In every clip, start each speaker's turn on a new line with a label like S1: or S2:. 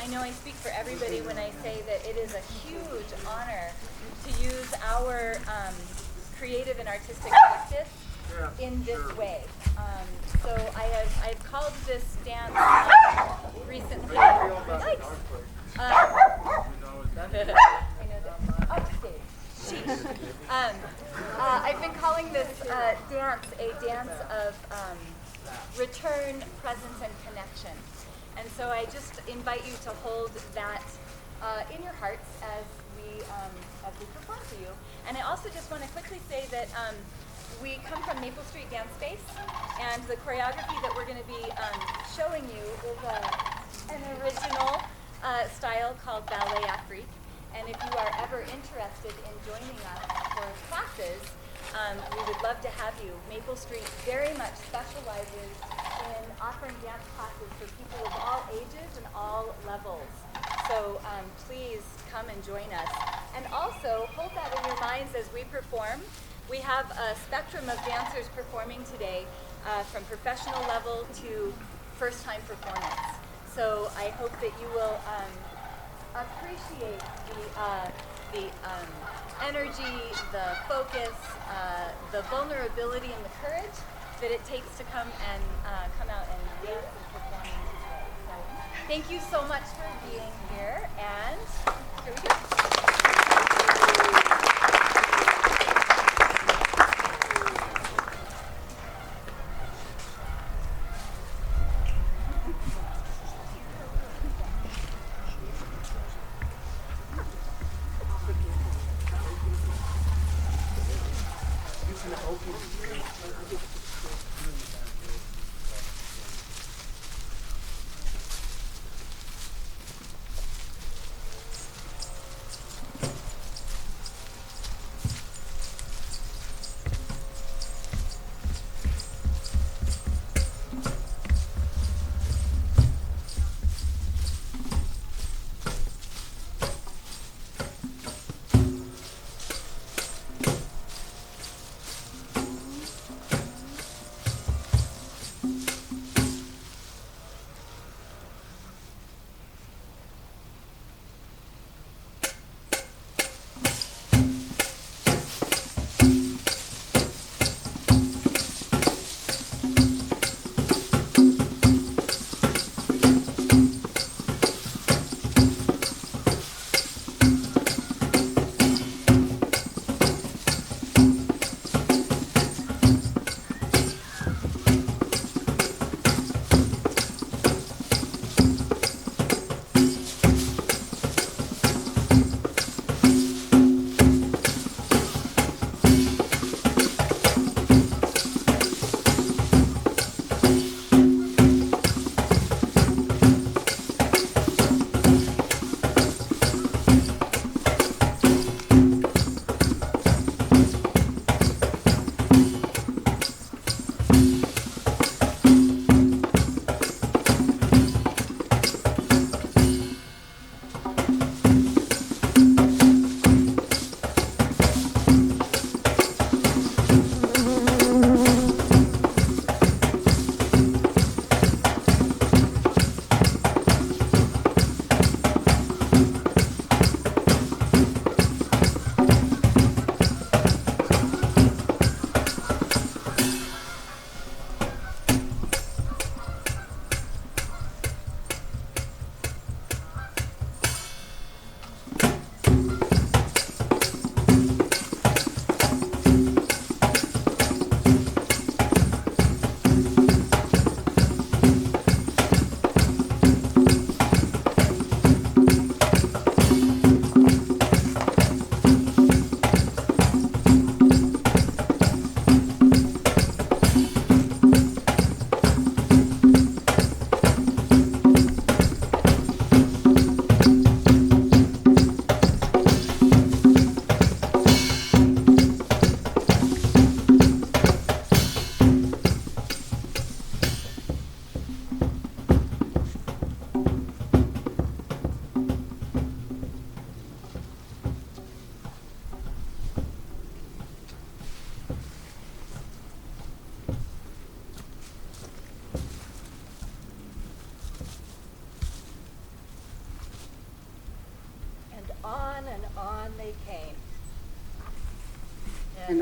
S1: I know I speak for everybody when I say that it is a huge honor to use our creative and artistic practice in this way. So I've called this dance recently. Yikes! I've been calling this dance a dance of return, presence, and connection. And so I just invite you to hold that in your hearts as we perform for you. And I also just want to quickly say that we come from Maple Street Dance Space, and the choreography that we're going to be showing you is an original style called Ballet-Afrique. And if you are ever interested in joining us for classes, we would love to have you. Maple Street very much specializes in offering dance classes for people of all ages and all levels. So please come and join us. And also, hold that in your minds as we perform. We have a spectrum of dancers performing today, from professional level to first-time performance. So I hope that you will appreciate the energy, the focus, the vulnerability, and the courage that it takes to come out and dance and perform today. So thank you so much for being here, and here we go.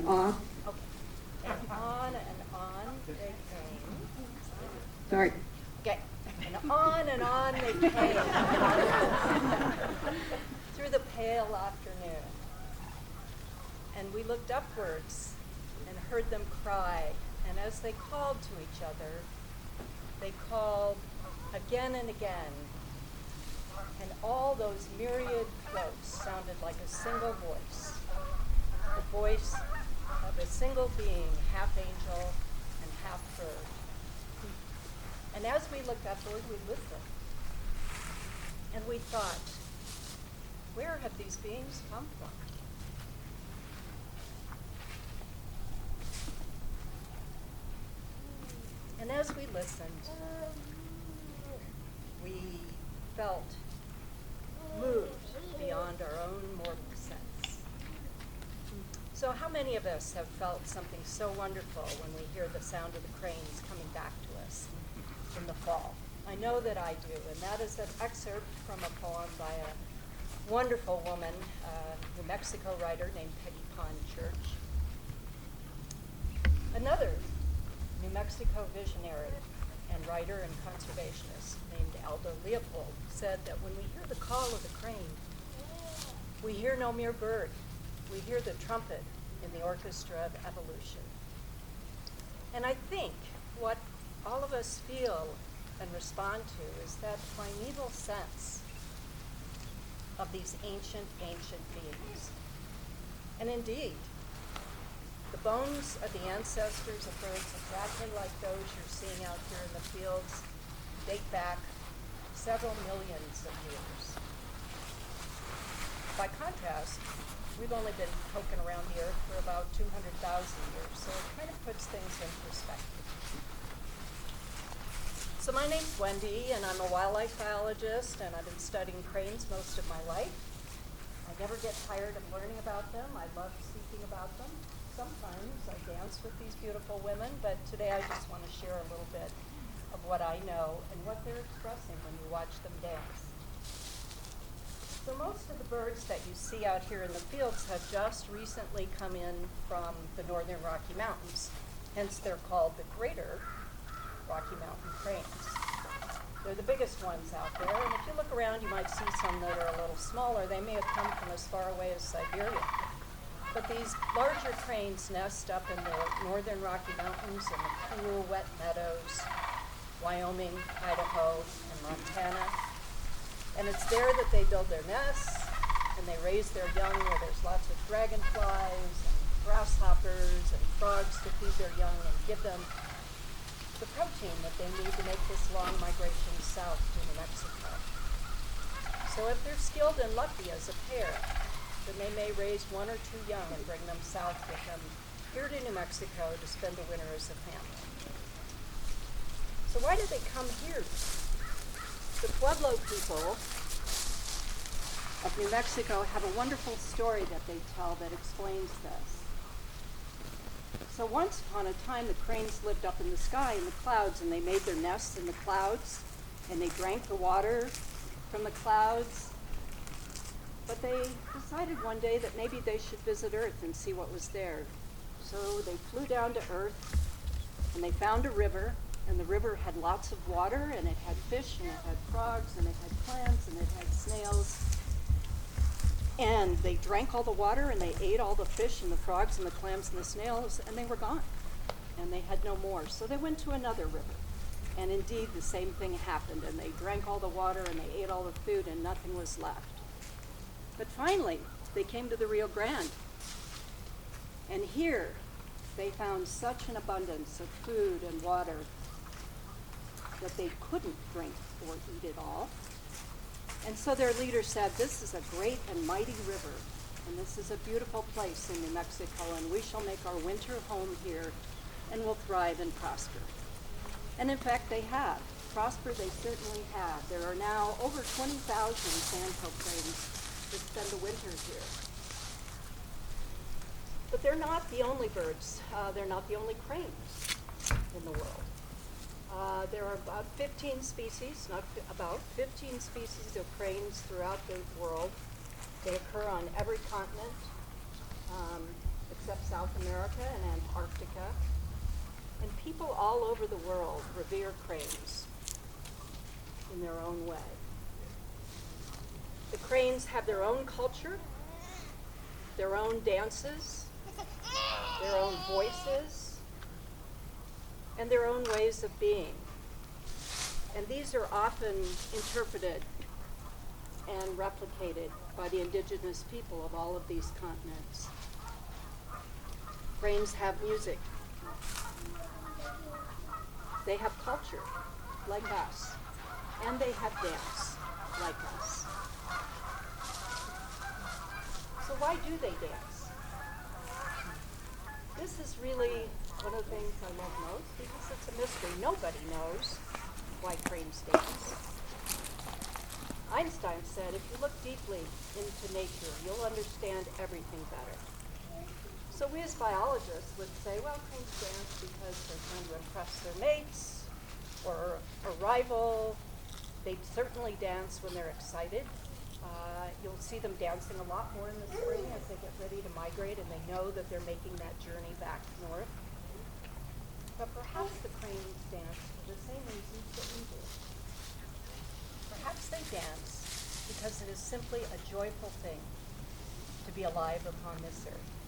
S2: off.
S3: Okay. And on they came.
S2: Sorry.
S3: Okay. And on they came. Through the pale afternoon. And we looked upwards and heard them cry. And as they called to each other, they called again and again. And all those myriad throats sounded like a single voice. The voice of a single being, half angel and half bird. And as we looked upward, we listened. And we thought, where have these beings come from? And as we listened, we felt moved beyond our own mortal sense. So how many of us have felt something so wonderful when we hear the sound of the cranes coming back to us in the fall? I know that I do, and that is an excerpt from a poem by a wonderful woman, New Mexico writer named Peggy Pond Church. Another New Mexico visionary and writer and conservationist named Aldo Leopold said that when we hear the call of the crane, we hear no mere bird. We hear the trumpet in the orchestra of evolution. And I think what all of us feel and respond to is that primeval sense of these ancient beings. And indeed, the bones of the ancestors of birds exactly like those you're seeing out here in the fields date back several millions of years. By contrast, we've only been poking around the earth for about 200,000 years, so it kind of puts things in perspective. So my name's Wendy, and I'm a wildlife biologist, and I've been studying cranes most of my life. I never get tired of learning about them. I love speaking about them. Sometimes I dance with these beautiful women, but today I just want to share a little bit of what I know and what they're expressing when you watch them dance. So most of the birds that you see out here in the fields have just recently come in from the northern Rocky Mountains. Hence they're called the Greater Rocky Mountain cranes. They're the biggest ones out there, and if you look around you might see some that are a little smaller. They may have come from as far away as Siberia. But these larger cranes nest up in the northern Rocky Mountains and the cool, wet meadows, Wyoming, Idaho, and Montana. And it's there that they build their nests, and they raise their young where there's lots of dragonflies and grasshoppers and frogs to feed their young and give them the protein that they need to make this long migration south to New Mexico. So if they're skilled and lucky as a pair, then they may raise one or two young and bring them south with them here to New Mexico to spend the winter as a family. So why do they come here? The Pueblo people of New Mexico have a wonderful story that they tell that explains this. So once upon a time, the cranes lived up in the sky in the clouds, and they made their nests in the clouds, and they drank the water from the clouds. But they decided one day that maybe they should visit Earth and see what was there. So they flew down to Earth, and they found a river, and the river had lots of water, and it had fish, and it had frogs, and it had plants, and it had snails. And they drank all the water, and they ate all the fish and the frogs and the clams and the snails, and they were gone. And they had no more. So they went to another river. And indeed, the same thing happened. And they drank all the water, and they ate all the food, and nothing was left. But finally, they came to the Rio Grande. And here, they found such an abundance of food and water that they couldn't drink or eat it all. And so their leader said, this is a great and mighty river, and this is a beautiful place in New Mexico, and we shall make our winter home here, and will thrive and prosper. And in fact, they have. Prosper they certainly have. There are now over 20,000 sandhill cranes that spend the winter here. But they're not the only birds. They're not the only cranes in the world. There are about 15 species, not about 15 species of cranes throughout the world. They occur on every continent, except South America and Antarctica. And people all over the world revere cranes in their own way. The cranes have their own culture, their own dances, their own voices, and their own ways of being. And these are often interpreted and replicated by the indigenous people of all of these continents. Cranes have music. They have culture, like us. And they have dance, like us. So why do they dance? This is really one of the things I love most because it's a mystery. Nobody knows why cranes dance. Einstein said, if you look deeply into nature, you'll understand everything better. So we as biologists would say, well, cranes dance because they're trying to impress their mates or a rival. They certainly dance when they're excited. You'll see them dancing a lot more in the spring as they get ready to migrate and they know that they're making that journey back north. But perhaps the cranes dance for the same reasons that we do. Perhaps they dance because it is simply a joyful thing to be alive upon this earth.